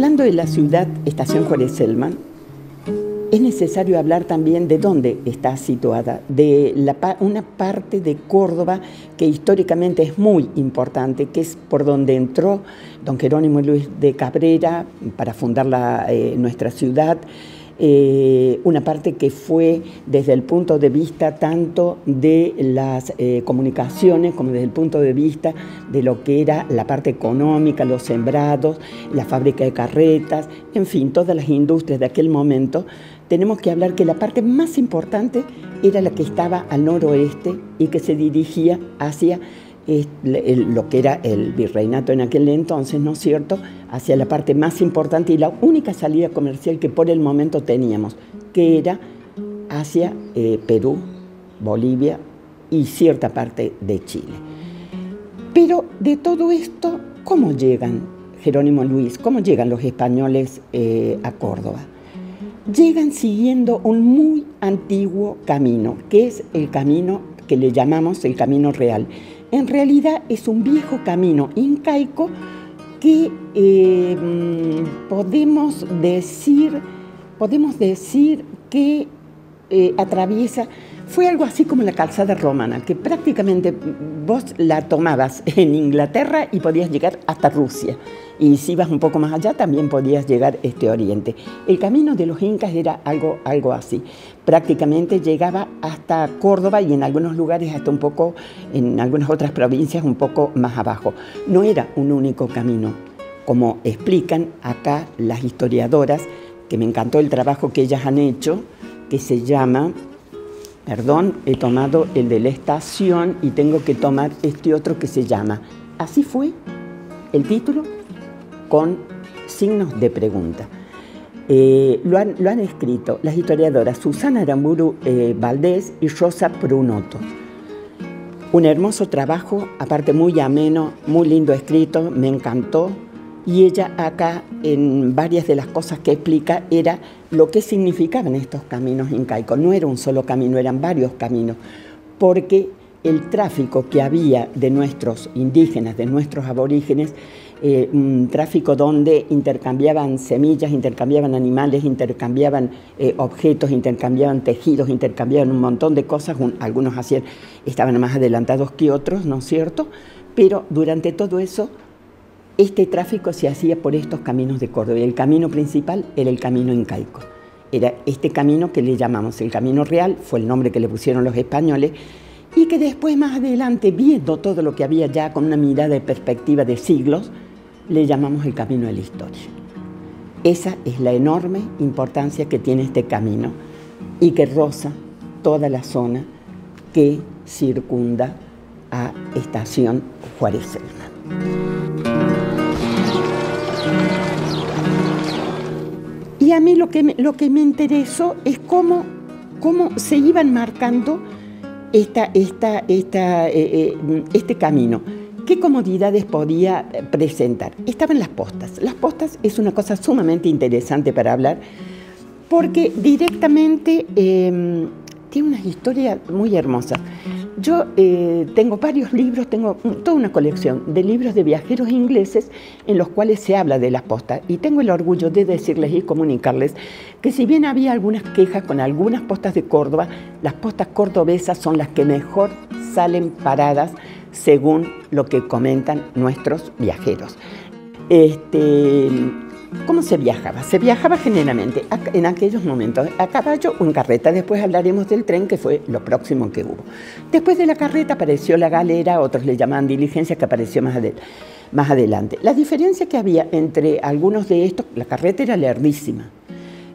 Hablando de la ciudad Estación Juárez Celman, es necesario hablar también de dónde está situada, de una parte de Córdoba que históricamente es muy importante, que es por donde entró don Jerónimo Luis de Cabrera para fundar nuestra ciudad. Una parte que fue desde el punto de vista tanto de las comunicaciones como desde el punto de vista de lo que era la parte económica, los sembrados, la fábrica de carretas, en fin, todas las industrias de aquel momento. Tenemos que hablar que la parte más importante era la que estaba al noroeste y que se dirigía hacia lo que era el virreinato en aquel entonces, ¿no es cierto?, hacia la parte más importante y la única salida comercial que por el momento teníamos, que era hacia Perú, Bolivia y cierta parte de Chile. Pero de todo esto, ¿cómo llegan Jerónimo Luis, cómo llegan los españoles a Córdoba? Llegan siguiendo un muy antiguo camino, que es el camino que le llamamos el Camino Real. En realidad es un viejo camino incaico que podemos decir que atraviesa, fue algo así como la calzada romana, que prácticamente vos la tomabas en Inglaterra y podías llegar hasta Rusia. Y si ibas un poco más allá también podías llegar a Oriente. El camino de los incas era algo así. Prácticamente llegaba hasta Córdoba y en algunos lugares hasta un poco, en algunas otras provincias un poco más abajo. No era un único camino, como explican acá las historiadoras, que me encantó el trabajo que ellas han hecho, que se llama, perdón, he tomado el de la estación y tengo que tomar este otro que se llama, así fue el título, con signos de pregunta. Lo han escrito las historiadoras Susana Aramburu Valdés y Rosa Prunoto. Un hermoso trabajo, aparte muy ameno, muy lindo escrito, me encantó. Y ella acá, en varias de las cosas que explica, era lo que significaban estos caminos incaicos. No era un solo camino, eran varios caminos, porque el tráfico que había de nuestros indígenas, de nuestros aborígenes, un tráfico donde intercambiaban semillas, intercambiaban animales, intercambiaban objetos, intercambiaban tejidos, intercambiaban un montón de cosas. Algunos estaban más adelantados que otros, ¿no es cierto? Pero durante todo eso, este tráfico se hacía por estos caminos de Córdoba y el camino principal era el camino incaico. Era este camino que le llamamos el Camino Real, fue el nombre que le pusieron los españoles, y que después, más adelante, viendo todo lo que había ya con una mirada de perspectiva de siglos, le llamamos el Camino de la Historia. Esa es la enorme importancia que tiene este camino y que roza toda la zona que circunda a Estación Juárez Celman. Y a mí lo que me interesó es cómo se iban marcando este camino. ¿Qué comodidades podía presentar? Estaban las postas. Las postas es una cosa sumamente interesante para hablar porque directamente tiene una historia muy hermosa. Yo tengo varios libros, tengo toda una colección de libros de viajeros ingleses en los cuales se habla de las postas y tengo el orgullo de decirles y comunicarles que si bien había algunas quejas con algunas postas de Córdoba, las postas cordobesas son las que mejor salen paradas según lo que comentan nuestros viajeros. ¿Cómo se viajaba? Se viajaba generalmente en aquellos momentos a caballo o en carreta. Después hablaremos del tren, que fue lo próximo que hubo. Después de la carreta apareció la galera, otros le llamaban diligencia, que apareció más adelante. La diferencia que había entre algunos de estos, la carreta era lerdísima.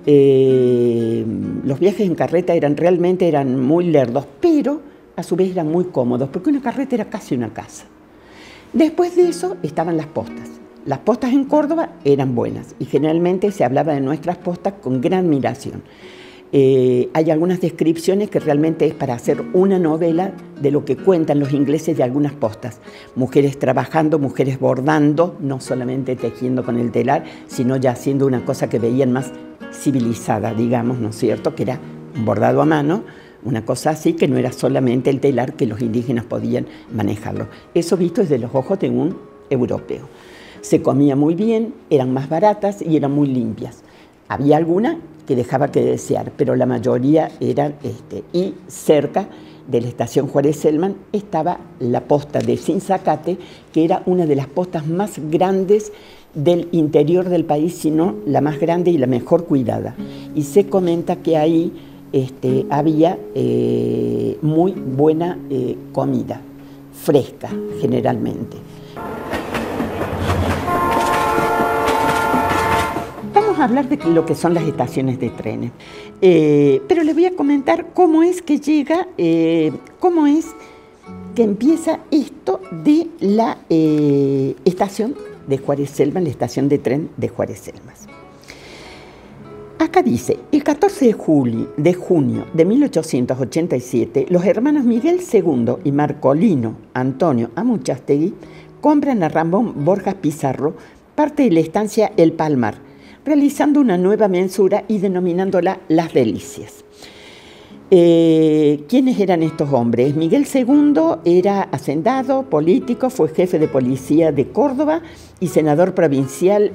Los viajes en carreta realmente eran muy lerdos, pero a su vez eran muy cómodos, porque una carreta era casi una casa. Después de eso estaban las postas. Las postas en Córdoba eran buenas y generalmente se hablaba de nuestras postas con gran admiración. Hay algunas descripciones que realmente es para hacer una novela de lo que cuentan los ingleses de algunas postas. Mujeres trabajando, mujeres bordando, no solamente tejiendo con el telar, sino ya haciendo una cosa que veían más civilizada, digamos, ¿no es cierto?, que era un bordado a mano, una cosa así que no era solamente el telar que los indígenas podían manejarlo. Eso visto desde los ojos de un europeo. se comía muy bien, eran más baratas y eran muy limpias. Había alguna que dejaba que desear, pero la mayoría eran, y cerca de la estación Juárez Celman estaba la posta de Sinzacate, que era una de las postas más grandes del interior del país, sino la más grande y la mejor cuidada. Y se comenta que ahí había muy buena comida, fresca generalmente. Vamos a hablar de lo que son las estaciones de trenes, pero les voy a comentar cómo es que llega, cómo es que empieza esto de la estación de Juárez Celman, la estación de tren de Juárez Celman. Acá dice, el 14 de junio de 1887, los hermanos Miguel II y Marcolino Antonio Amuchastegui compran a Ramón Borjas Pizarro parte de la estancia El Palmar, realizando una nueva mensura y denominándola Las Delicias. ¿Quiénes eran estos hombres? Miguel II era hacendado, político, fue jefe de policía de Córdoba y senador provincial,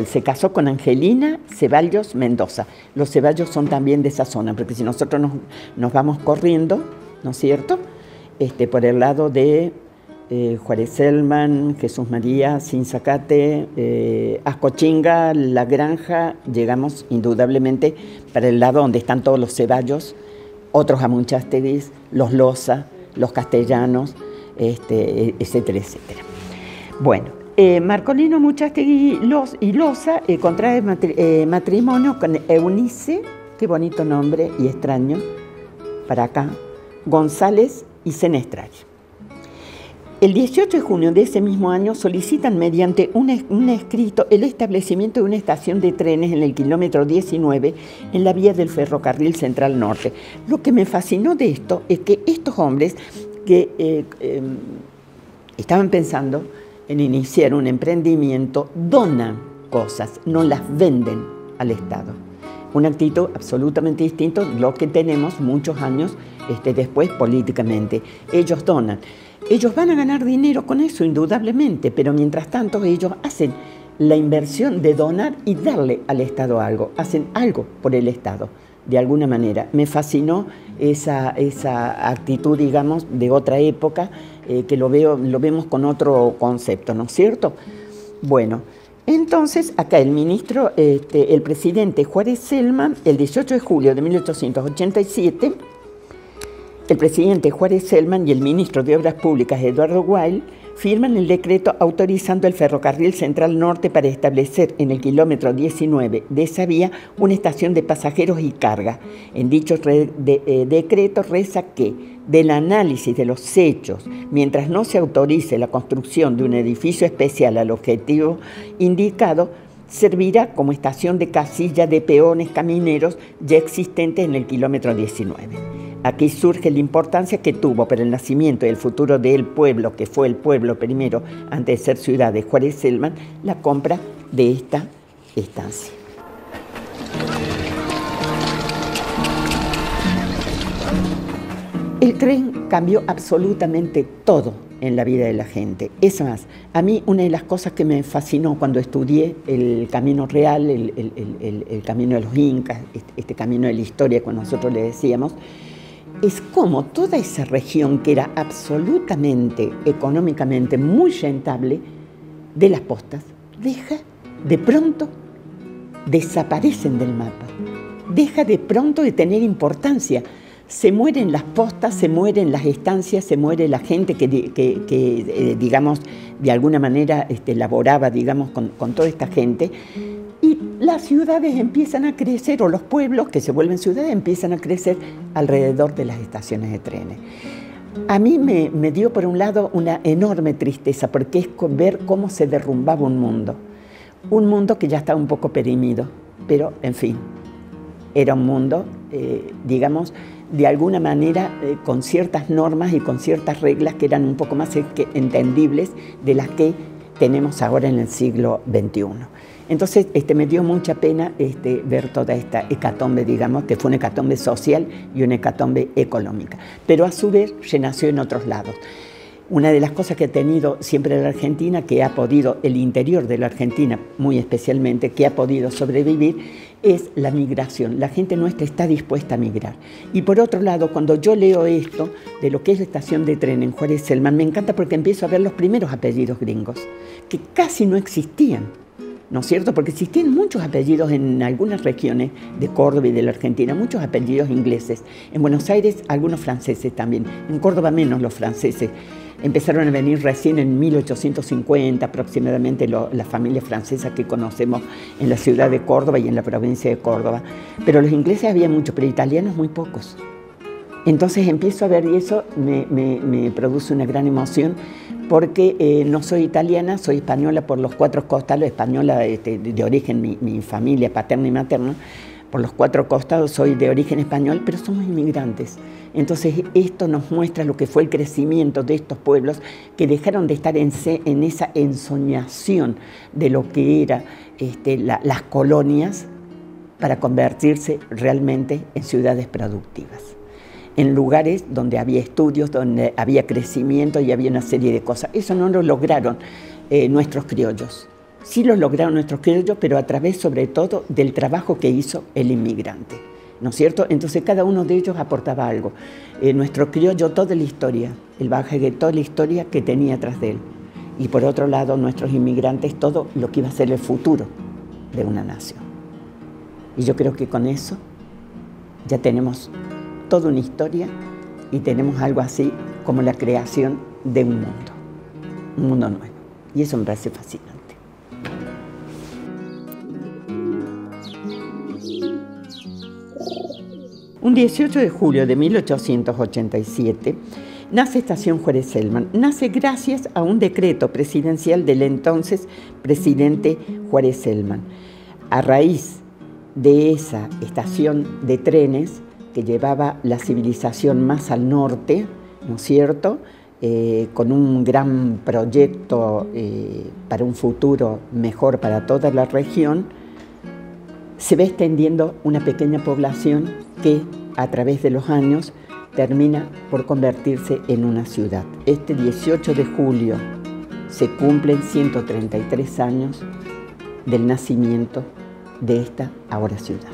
Se casó con Angelina Ceballos Mendoza. Los Ceballos son también de esa zona, porque si nosotros nos vamos corriendo, ¿no es cierto?, por el lado de Juárez Celman, Jesús María, Sinzacate, Ascochinga, La Granja, llegamos indudablemente para el lado donde están todos los Ceballos, otros Amuchasteguis, los Loza, los Castellanos, etcétera, etcétera. Bueno, Marcolino Amuchastegui y Loza contrae matrimonio con Eunice, qué bonito nombre y extraño para acá, González y Senestral. El 18 de junio de ese mismo año solicitan mediante un escrito el establecimiento de una estación de trenes en el kilómetro 19 en la vía del Ferrocarril Central Norte. Lo que me fascinó de esto es que estos hombres que estaban pensando en iniciar un emprendimiento donan cosas, no las venden al Estado. Una actitud absolutamente distinta a lo que tenemos muchos años después políticamente. Ellos donan. Ellos van a ganar dinero con eso, indudablemente, pero mientras tanto ellos hacen la inversión de donar y darle al Estado algo, hacen algo por el Estado, de alguna manera. Me fascinó esa actitud, digamos, de otra época, que lo vemos con otro concepto, ¿no es cierto? Bueno, entonces acá el presidente Juárez Celman, el 18 de julio de 1887, el presidente Juárez Celman y el ministro de Obras Públicas, Eduardo Weil, firman el decreto autorizando el Ferrocarril Central Norte para establecer en el kilómetro 19 de esa vía una estación de pasajeros y carga. En dicho decreto reza que, del análisis de los hechos, mientras no se autorice la construcción de un edificio especial al objetivo indicado, servirá como estación de casilla de peones camineros ya existentes en el kilómetro 19. Aquí surge la importancia que tuvo para el nacimiento y el futuro del pueblo, que fue el pueblo primero antes de ser ciudad de Juárez Celman, la compra de esta estancia. El tren cambió absolutamente todo en la vida de la gente. Es más, a mí una de las cosas que me fascinó cuando estudié el camino real, el camino de los incas, este camino de la historia que nosotros le decíamos, es como toda esa región que era absolutamente, económicamente muy rentable de las postas, de pronto desaparecen del mapa, deja de pronto de tener importancia. Se mueren las postas, se mueren las estancias, se muere la gente que digamos, de alguna manera laboraba, digamos, con toda esta gente. Y las ciudades empiezan a crecer, o los pueblos que se vuelven ciudades empiezan a crecer alrededor de las estaciones de trenes. A mí me dio, por un lado, una enorme tristeza, porque es ver cómo se derrumbaba un mundo que ya estaba un poco perimido, pero, en fin, era un mundo, digamos, de alguna manera con ciertas normas y con ciertas reglas que eran un poco más entendibles de las que tenemos ahora en el siglo XXI. Entonces me dio mucha pena ver toda esta hecatombe, digamos, que fue una hecatombe social y una hecatombe económica, pero a su vez renació en otros lados. Una de las cosas que ha tenido siempre la Argentina, que ha podido, el interior de la Argentina muy especialmente, que ha podido sobrevivir, es la migración. La gente nuestra está dispuesta a migrar. Y por otro lado, cuando yo leo esto de lo que es la estación de tren en Juárez Celman, me encanta porque empiezo a ver los primeros apellidos gringos, que casi no existían, ¿no es cierto? Porque existían muchos apellidos en algunas regiones de Córdoba y de la Argentina, muchos apellidos ingleses. En Buenos Aires, algunos franceses también. En Córdoba menos los franceses. Empezaron a venir recién en 1850 aproximadamente las familias francesas que conocemos en la ciudad de Córdoba y en la provincia de Córdoba. Pero los ingleses había muchos, pero italianos muy pocos. Entonces empiezo a ver y eso me produce una gran emoción porque no soy italiana, soy española por los cuatro costados, española de origen, mi familia paterna y materna, por los cuatro costados soy de origen español, pero somos inmigrantes. Entonces esto nos muestra lo que fue el crecimiento de estos pueblos que dejaron de estar en esa ensoñación de lo que eran las colonias para convertirse realmente en ciudades productivas, en lugares donde había estudios, donde había crecimiento y había una serie de cosas. Eso no lo lograron nuestros criollos. Sí lo lograron nuestros criollos, pero a través sobre todo del trabajo que hizo el inmigrante, ¿no es cierto? Entonces cada uno de ellos aportaba algo. Nuestro criollo, toda la historia, el bagaje, toda la historia que tenía atrás de él. Y por otro lado, nuestros inmigrantes, todo lo que iba a ser el futuro de una nación. Y yo creo que con eso ya tenemos toda una historia y tenemos algo así como la creación de un mundo nuevo. Y eso me parece fascinante. Un 18 de julio de 1887 nace Estación Juárez Celman. Nace gracias a un decreto presidencial del entonces presidente Juárez Celman. A raíz de esa estación de trenes que llevaba la civilización más al norte, ¿no es cierto?, con un gran proyecto para un futuro mejor para toda la región, se va extendiendo una pequeña población que a través de los años termina por convertirse en una ciudad. Este 18 de julio se cumplen 133 años del nacimiento de esta ahora ciudad.